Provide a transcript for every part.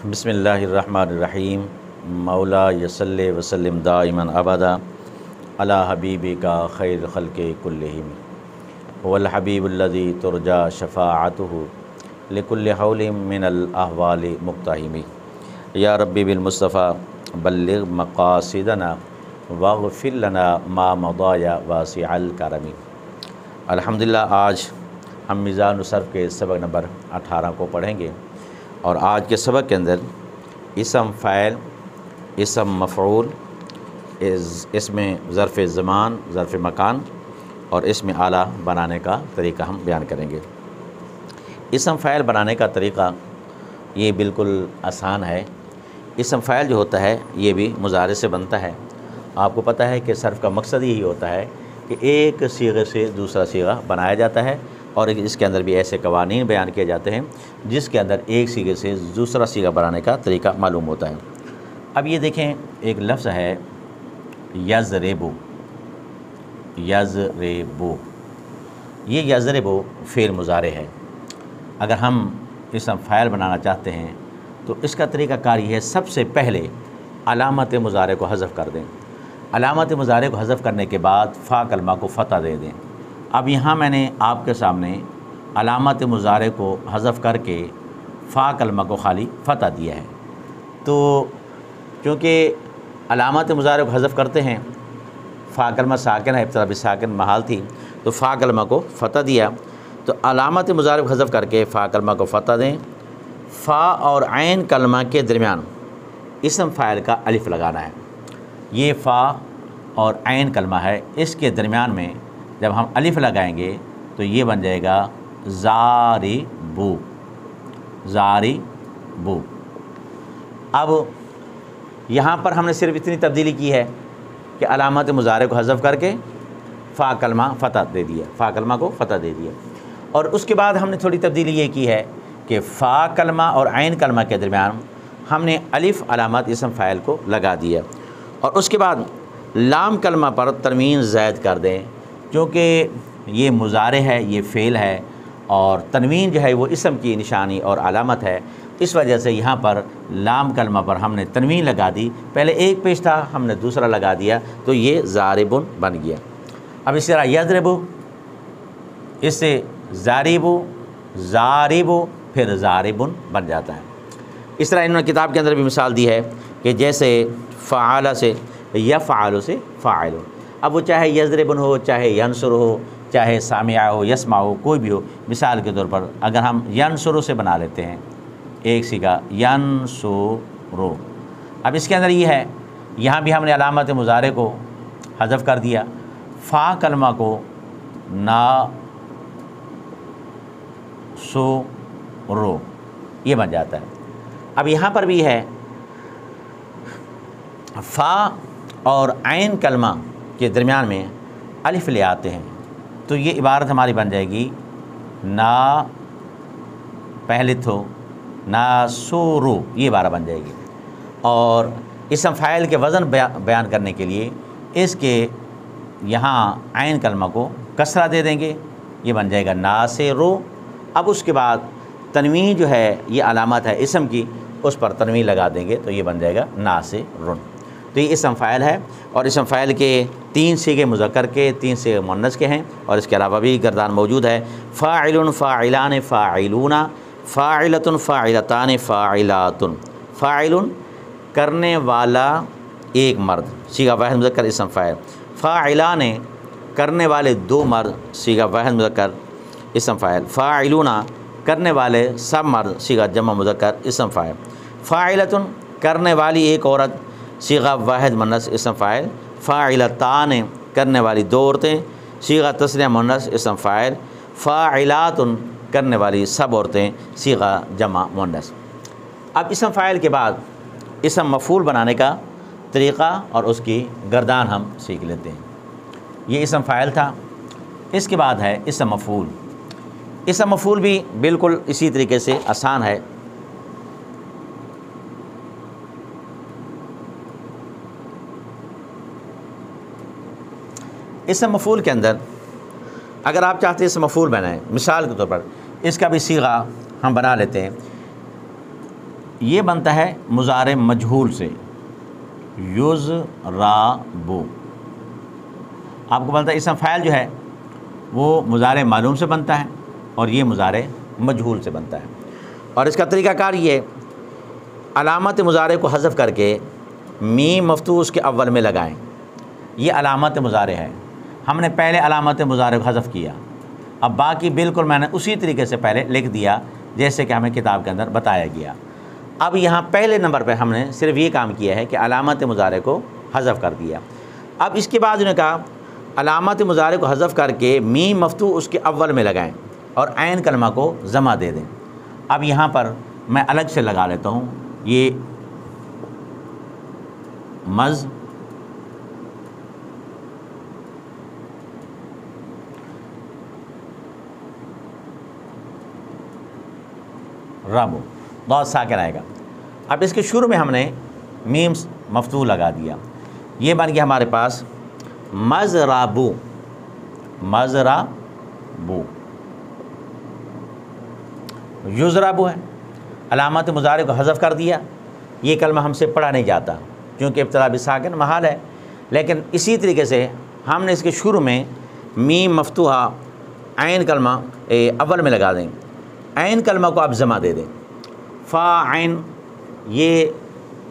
बिस्मिल्लाहिर्रहमानिर्रहीम। मौला यसल्ले वसल्लिम दाइमन अबदा अला हबीबिका खैर खल्क़ि कुल्लिहिम वल हबीबुल्लज़ी तुरजा शफ़ाअतुहु लिकुल्लि हौलिम मिनल अहवालि मुक़्तहिमी। या रब्बी बिल मुस्तफ़ा बल्लिग़ मक़ासिदना वग़फ़िर लना मा मदाया वासिअल करमी। अल्हम्दुलिल्लाह, आज हम मीज़ानुल सर्फ़ के सबक नंबर 18 को पढ़ेंगे और आज के सबक के अंदर इसम फ़ाइल, इसम मफ़ऊल, इसमें ज़र्फ़ ज़मान, ज़र्फ़ मकान और इसमें आला बनाने का तरीक़ा हम बयान करेंगे। इसम फ़ाइल बनाने का तरीक़ा ये बिल्कुल आसान है। इसम फ़ाइल जो होता है ये भी मुज़ारे से बनता है। आपको पता है कि सर्फ़ का मकसद यही होता है कि एक सीगे से दूसरा सीगा बनाया जाता है और इसके अंदर भी ऐसे कवानीन बयान किए जाते हैं जिसके अंदर एक सीगे से दूसरा सीगा बनाने का तरीका मालूम होता है। अब ये देखें, एक लफ्ज़ है यज़रिबु। यज़रिबु, ये यज़रिबु फ़ेल मुज़ारे है। अगर हम इसम फ़ाइल बनाना चाहते हैं तो इसका तरीक़ाकार ये है, सबसे पहले अलामत मुज़ारे को हज़फ़ कर दें। अलामत मुज़ारे को हज़फ़ करने के बाद फ़ा कलमा को फ़तह दे दें। अब यहाँ मैंने आपके सामने अलामत मुज़ारे को हज़फ़ करके फ़ा कलमा को खाली फ़तह दिया है। तो क्योंकि अलामत मुज़ारे को हज़फ़ करते हैं, फ़ा कलमा साकिन है, इब्तिदा बिसाकिन महाल थी, तो फ़ा कलमा को फ़तह दिया। तो अलामत मुज़ारे को हज़फ़ करके फ़ा कलमा को फ़तह दें। फ़ा और ऐन कलमा के दरमियान इसम फ़ाइल का अलिफ़ लगाना है। ये फ़ा और ऐन कलमा है, इसके दरमियान में जब हम अलिफ़ लगाएंगे तो ये बन जाएगा ज़ारिबु। ज़ारिबु। अब यहाँ पर हमने सिर्फ इतनी तब्दीली की है कि अलामत मुज़ारे को हज़फ़ करके फ़ा कलमा फ़तह दे दिया, फ़ा कलमा को फ़तह दे दिया। और उसके बाद हमने थोड़ी तब्दीली ये की है कि फ़ा कलमा और ऐन कलमा के दरमियान हमने अलिफ़ अलामत इसम फ़ाइल को लगा दिया और उसके बाद लाम कलमा पर तनवीन ज़ायद कर दें, क्योंकि ये मुज़ारे है, ये फ़ेल है और तनवीन जो है वो इसम की निशानी और अलामत है। इस वजह से यहाँ पर लाम कलमा पर हमने तनवीन लगा दी। पहले एक पेश था, हमने दूसरा लगा दिया, तो ये ज़ारिबुन बन गया। अब इस तरह यज़रिबु, इससे ज़ारिबु, ज़ारिबु, फिर ज़ारिबुन बन जाता है। इस तरह इन्होंने किताब के अंदर भी मिसाल दी है कि जैसे फ़आला से यफ़आलु से फ़ाइलुन। अब वो चाहे यज़रिबुन हो, चाहे यंसुर हो, चाहे सामिया हो, यस्मा हो, कोई भी हो। मिसाल के तौर पर अगर हम यंसुरु से बना लेते हैं एक सीगा यंसुरु। अब इसके अंदर ये है, यहाँ भी हमने अलामत मुज़ारे को हज़फ़ कर दिया, फ़ा कलमा को ना सो रो, ये बन जाता है। अब यहाँ पर भी है, फ़ा और ऐन कलमा के दरमियान में अलिफ़ ले आते हैं, तो ये इबारत हमारी बन जाएगी ना पहले तो ना सोरो, ये इबारत बन जाएगी। और इसम फ़ाइल के वज़न बयान करने के लिए इसके यहाँ ऐन कलमा को कसरा दे देंगे, ये बन जाएगा ना से रो। अब उसके बाद तनवीन जो है ये अलामत है इसम की, उस पर तनवीन लगा देंगे तो ये बन जाएगा ना से रुन। तो ये इसम फ़ाइल है और इसम फ़ाइल के 3 सीगे मुज़क्कर के, 3 सीगे मुअन्नस के हैं और इसके अलावा भी गर्दान मौजूद है। फ़ाइलुन, फ़ाइलान, फ़ाइलूना, फ़ाइलतुन, फ़ाइलतान, फ़ाइलातुन। फ़ाइलुन करने वाला एक मर्द, सीगा वाहिद मुज़क्कर इसम फ़ाइल। फ़ाइलान करने वाले 2 मर्द, सीगा वाहिद मुज़क्कर इसम फ़ाइल। फ़ाइलूना करने वाले सब मर्द, सीगा जमा मुज़क्कर इसम फ़ाइल। फ़ाइलतुन करने वाली एक औरत, सीगा वाहिद मुअन्नस इसम फ़ाइल। फ़ाइलतान करने वाली 2 औरतें, सीगा तस्नीया मुअन्नस इसम फ़ाइल। फ़ाइलातुन करने वाली सब औरतें, सीगा जमा मुअन्नस। अब इसम फ़ाइल के बाद इसम मफ़ूल बनाने का तरीक़ा और उसकी गर्दान हम सीख लेते हैं। ये इसम फ़ाइल था। इसके बाद है इसम मफ़ूल। इसम मफ़ूल भी बिल्कुल इसी तरीके से आसान है। इसम मफ़ूल के अंदर अगर आप चाहते हैं इसम मफ़ूल बनाएं, मिसाल के तौर पर इसका भी सीगा हम बना लेते हैं। ये बनता है मुज़ारे मजहूल से, युज़राबु। आपको बनता है इसम फ़ाइल जो है वो मुज़ारे मालूम से बनता है और ये मुज़ारे मजहूल से बनता है। और इसका तरीक़ाकार ये, अलामत मुज़ारे को हज़फ करके मीम मफ्तूह उसके अव्वल में लगाएं। ये अलामत मुज़ारे है। हमने पहले अलामत मुज़ारे को हज़फ किया, अब बाकी बिल्कुल मैंने उसी तरीके से पहले लिख दिया जैसे कि हमें किताब के अंदर बताया गया। अब यहाँ पहले नंबर पर हमने सिर्फ ये काम किया है कि अलामत मुज़ारे को हज़फ कर दिया। अब इसके बाद उन्होंने कहा अलामत मुज़ारे को हज़फ करके मीम मफ्तूह उसके अव्वल में लगाएं और ऐन कलमा को ज़मा दे दें। अब यहाँ पर मैं अलग से लगा लेता हूँ, ये मज़ राबो, बहुत साकिन आएगा। अब इसके शुरू में हमने मीम मफ्तूह लगा दिया, ये बन गया हमारे पास मज़राबू, मज़राबू। युज़राबू है, अलामत मुज़ारे को हज़फ कर दिया। ये कलमा हमसे पढ़ा नहीं जाता क्योंकि इब्तिदा बिसाकिन महाल है, लेकिन इसी तरीके से हमने इसके शुरू में मीम मफ्तूहा ऐन कलमा अव्वल में लगा दें। ऐन कलमा को आप जमा दे दें, फ़ा ऐन, ये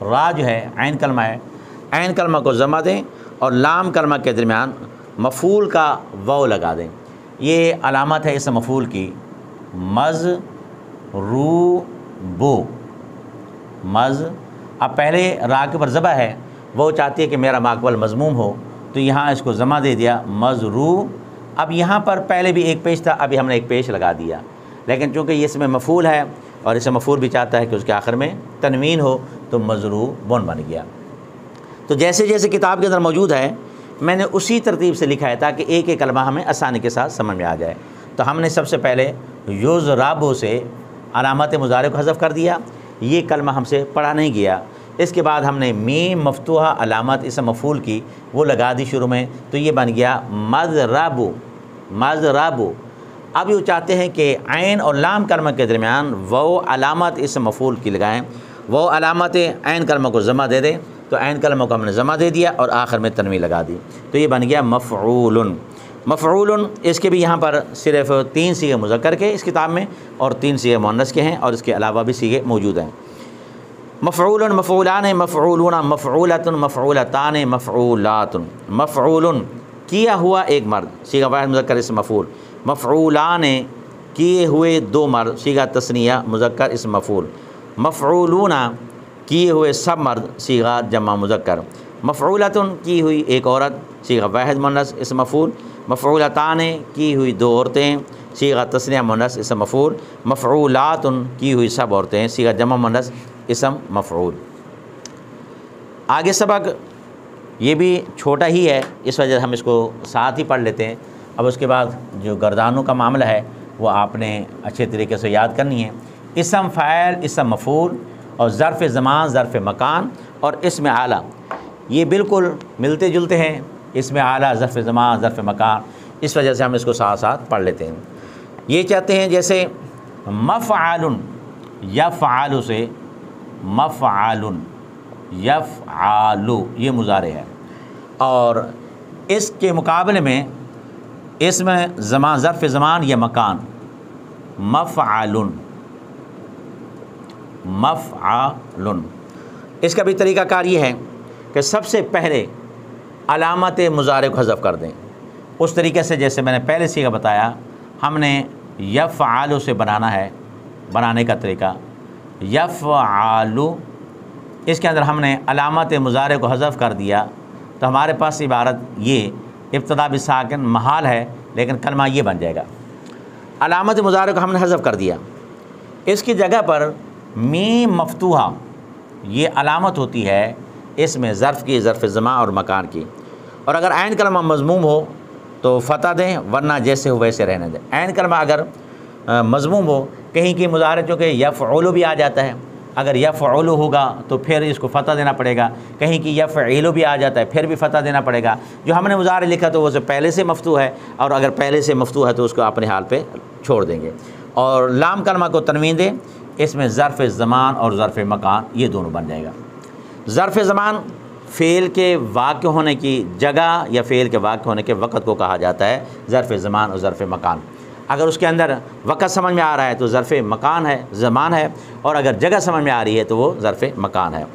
रा जो है ऐन कलमा है, ऐन कलमा को जमा दें और लाम कलमा के दरमियान मफ़ूल का वाव लगा दें। ये अलामत है इस मफ़ूल की, मज़रूबु, मज़। अब पहले रा के ऊपर ज़बा है, वो चाहती है कि मेरा माक़बल मज़मूम हो, तो यहाँ इसको जमा दे दिया मज़रू। अब यहाँ पर पहले भी एक पेश था, अभी हमने एक पेश लगा दिया, लेकिन चूँकि ये इसमें मफ़ूल है और इसे मफ़ूल भी चाहता है कि उसके आखिर में तनवीन हो, तो मज़रूबुन बन गया। तो जैसे जैसे किताब के अंदर मौजूद है मैंने उसी तरतीब से लिखा है ताकि एक एक कलमा हमें आसानी के साथ समझ में आ जाए। तो हमने सबसे पहले युज़राबु से अलामत मुज़ारे को हज़फ कर दिया, ये कलमा हमसे पढ़ा नहीं गया। इसके बाद हमने मीम मफ्तूहा अलामत इस मफ़ूल की वो लगा दी शुरू में, तो ये बन गया मज़राबु, मज़राबु। अब ये चाहते हैं कि ऐन और लाम कलमा के दरमियान वो अलामत इस मफ़ूल की लगाएं, वो अलामत ऐन कलमा को जमा दे दें, तो ऐन कलमा को हमने जमा दे दिया और आखिर में तनवीन लगा दी, तो ये बन गया मफ़ऊलुन। मफ़ऊलुन इसके भी यहाँ पर सिर्फ़ 3 सीगे मुज़क्कर के इस किताब में और 3 सीगे मुअन्नस के हैं और इसके अलावा भी सीगे मौजूद हैं। मफ़ऊलुन, मफ़ऊलान, मफ़ऊलूना, मफ़ऊलतुन, मफ़ऊलतान, मफ़ऊलातुन। मफ़ऊलुन किया हुआ एक मर्द, सीगा वाहिद मुज़क्कर इस मफ़ऊल। मफ़ऊलान किए हुए 2 मर्द, सीगा तस्निया मुज़क्कर इस मफ़ऊल। मफ़ऊलूना किए हुए सब मर्द, सीगा जमा मुज़क्कर। मफ़ऊलतुन की हुई एक औरत, सीगा वाहिद मुअन्नस इस मफ़ऊल। मफ़ऊलतान की हुई 2 औरतें, सीगा तस्निया मुअन्नस इस मफ़ऊल। मफ़ऊलातुन की हुई सब औरतें, सीगा जमा मुअन्नस इसम मफ़ऊल। आगे सबक ये भी छोटा ही है, इस वजह से हम इसको साथ ही पढ़ लेते हैं। अब उसके बाद जो गर्दानों का मामला है वो आपने अच्छे तरीके से याद करनी है। इसम फ़ाइल, इसम मफ़ऊल और ज़र्फ़ ज़मान, ज़र्फ़ मकान और इसमें आला, ये बिल्कुल मिलते जुलते हैं। इसमें आला, ज़र्फ़ ज़मान, ज़र्फ़ मकान, इस वजह से हम इसको साथ साथ पढ़ लेते हैं। ये चाहते हैं जैसे मफ़आलुन, यफ़आलु से मफ़आलुन, यफ़आलु ये मुज़ारे है, और इसके मुकाबले में इसमें ज़मान, ज़र्फ़ ज़मान या मकान, मफ़आलुन, मफ़आलुन। इसका भी तरीक़ाकार ये है कि सबसे पहले अलामत मुज़ारे को हज़फ कर दें, उस तरीके से जैसे मैंने पहले सीगा बताया। हमने यफ़आलु से बनाना है, बनाने का तरीका यफ़आलु, इसके अंदर हमने अलामत मुज़ारे को हज़फ कर दिया, तो हमारे पास इबारत ये इब्तिदा बिसाकिन महाल है, लेकिन कलमा ये बन जाएगा। अलामत मुज़ारे को हमने हज़फ कर दिया, इसकी जगह पर मीम मफ्तूहा ये अलामत होती है इसमें ज़र्फ़ की, ज़र्फ़ ज़मा और मकान की। और अगर ऐन कलमा मज़मूम हो तो फ़तह दें, वरना जैसे हो वैसे रहने दें। ऐन कलमा अगर मज़मूम हो, कहीं की मुज़ारे चूँकि यफ़ऊलु भी आ जाता है, अगर यफ़ऊलु होगा तो फिर इसको फ़तह देना पड़ेगा। कहीं की यफ़ईलु भी आ जाता है, फिर भी फ़तह देना पड़ेगा। जो हमने मुज़ारे लिखा तो वो से पहले से मफ्तूह है, और अगर पहले से मफ्तूह है तो उसको अपने हाल पे छोड़ देंगे। और लाम कलमा को तनवीन दें, इसमें ज़र्फ़ ज़मान और ज़र्फ़ मकान ये दोनों बन जाएगा। ज़र्फ़ ज़मान फ़ेल के वाक़ होने की जगह या फ़ेल के वाक़ होने के वक़्त को कहा जाता है ज़र्फ़ ज़मान और ज़र्फ़ मकान। अगर उसके अंदर वक़्त समझ में आ रहा है तो ज़र्फ़ मकान है, ज़मान है, और अगर जगह समझ में आ रही है तो वो ज़र्फ़ मकान है।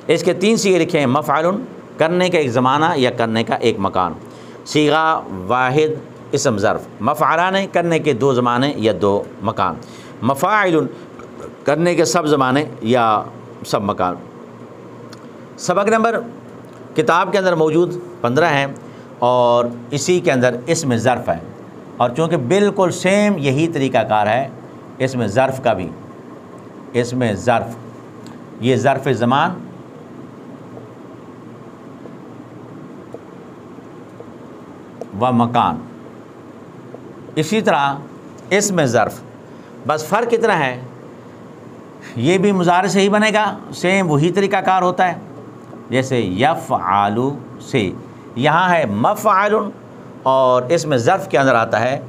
इसके 3 सीगे लिखे हैं, मफ़अलुन करने का एक ज़माना या करने का एक मकान, सीगा वाहिद इसम ज़र्फ़, मफ़अलान करने के 2 ज़माने या 2 मकान, मफ़ाइलुन करने के सब ज़माने या सब मकान। सबक नंबर किताब के अंदर मौजूद 15 हैं और इसी के अंदर इसमें ज़र्फ़ है, और चूँकि बिल्कुल सेम यही तरीक़ाकार है इसमें ज़र्फ़ का भी। इसमें ज़र्फ़, ये ज़र्फ़ ज़मान व मकान, इसी तरह इसमें ज़र्फ़, बस फ़र्क इतना है ये भी मुज़ारे से ही बनेगा, सेम वही तरीक़ाकार होता है। जैसे यफ़आलु से, यहाँ है मफ़अलुन और इसमें ज़र्फ़ के अंदर आता है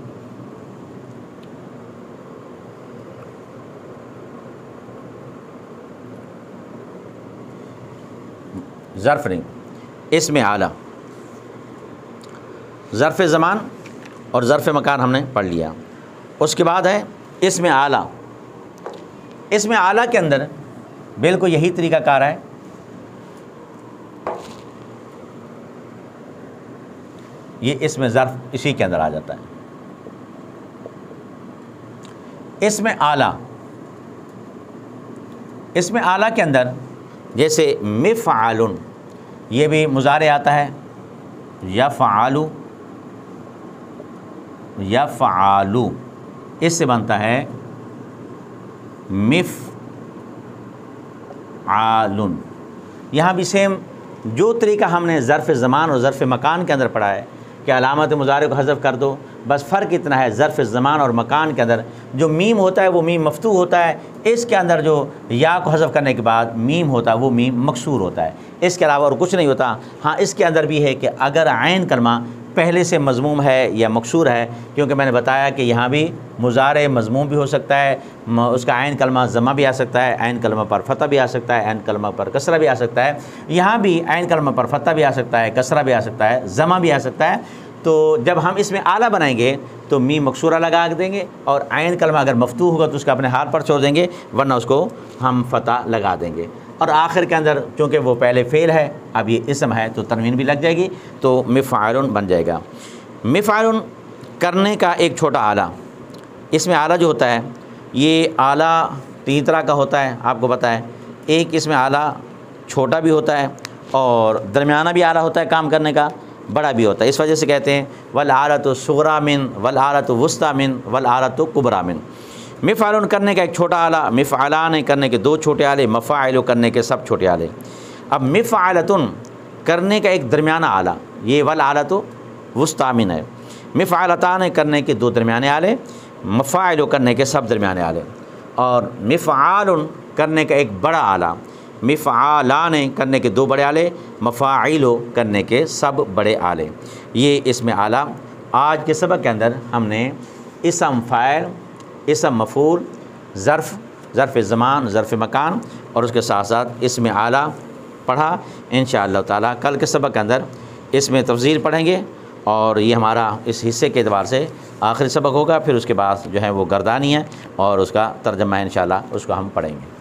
ज़र्फ़ नहीं, इसमें आला। ज़र्फ़ ज़मान और ज़र्फ़ मकान हमने पढ़ लिया। उसके बाद है इसमें आला। इसमें आला के अंदर बिल्कुल यही तरीक़ाकार है। ये इसमें ज़र्फ़ इसी के अंदर आ जाता है। इसमें आला, इसमें आला के अंदर जैसे मिफ़अलुन, ये भी मुज़ारे आता है, यफ़अलु, यफ़अलु, इससे बनता है मिफ़अलुन। यहाँ भी सेम जो तरीका हमने ज़र्फ़ ज़मान और ज़र्फ़ मकान के अंदर पढ़ा है कि अलामत मुज़ारे को हज़फ़ कर दो, बस फ़र्क इतना है ज़र्फ़ ज़मान और मकान के अंदर जो मीम होता है वो मीम मफ़तूह होता है, इसके अंदर जो या को हज़फ़ करने के बाद मीम होता है वो मीम मकसूर होता है, इसके अलावा और कुछ नहीं होता। हाँ, इसके अंदर भी है कि अगर आइन कलमा पहले से मज़मूम है या मकसूर है, क्योंकि मैंने बताया कि यहाँ भी मुज़ारे मज़मूम भी हो सकता है, उसका आइन कलमा ज़मा भी आ सकता है, आइन कलमा पर फ़तह भी आ सकता है, आइन कलमा पर कसरा भी आ सकता है। यहाँ भी आइन कलमा पर फ़तह भी आ सकता है, कसरा भी आ सकता है, ज़मा भी आ सकता है। तो जब हम इसमें आला बनाएंगे तो मीम मकसूरा लगा देंगे और आइन कलमा अगर मफ़तूह होगा तो उसका अपने हाल पर छोड़ देंगे, वरना उसको हम फ़तह लगा देंगे। और आखिर के अंदर चूँकि वो पहले फ़ेल है, अब ये इसम है तो तनवीन भी लग जाएगी, तो मिफ़अलुन बन जाएगा। मिफ़अलुन करने का एक छोटा आला। इसमें आला जो होता है ये आला 3 तरह का होता है, आपको पता है। एक इसमें आला छोटा भी होता है और दरमियाना भी आला होता है काम करने का, बड़ा भी होता है। इस वजह से कहते हैं वल आलतु सुग़रा मिन वल आलतु वुस्ता मिन वल आलतु कुबरा मिन। मिफ़अलुन करने का एक छोटा आला, मिफ़अलान करने के 2 छोटे आले, मफ़ाइलु करने के सब छोटे आले। अब मिफ़अलतुन करने का एक दरमियाना आला, ये वल आलतु वुस्ता मिन है। मिफ़अलतान करने के 2 दरमियाने आले, मफ़ाइलु करने के सब दरमियाने आले। और मिफ़अलुन करने का एक बड़ा आला, मिफ़अलान करने के 2 बड़े आले, मफ़ाइलु करने के सब बड़े आले। ये इसमें आला। आज के सबक के अंदर हमने इसम फ़ाइल, इसम मफ़ूल, ज़र्फ़, ज़र्फ़ ज़मान, ज़र्फ़ मकान और उसके साथ साथ इसमें आला पढ़ा। इंशाअल्लाह ताला कल के सबक के अंदर इसमें तफ़सील पढ़ेंगे और ये हमारा इस हिस्से के एतबार से आखिरी सबक होगा। फिर उसके बाद जो है वो गर्दानी है और उसका तर्जमा इंशाअल्लाह उसको हम पढ़ेंगे।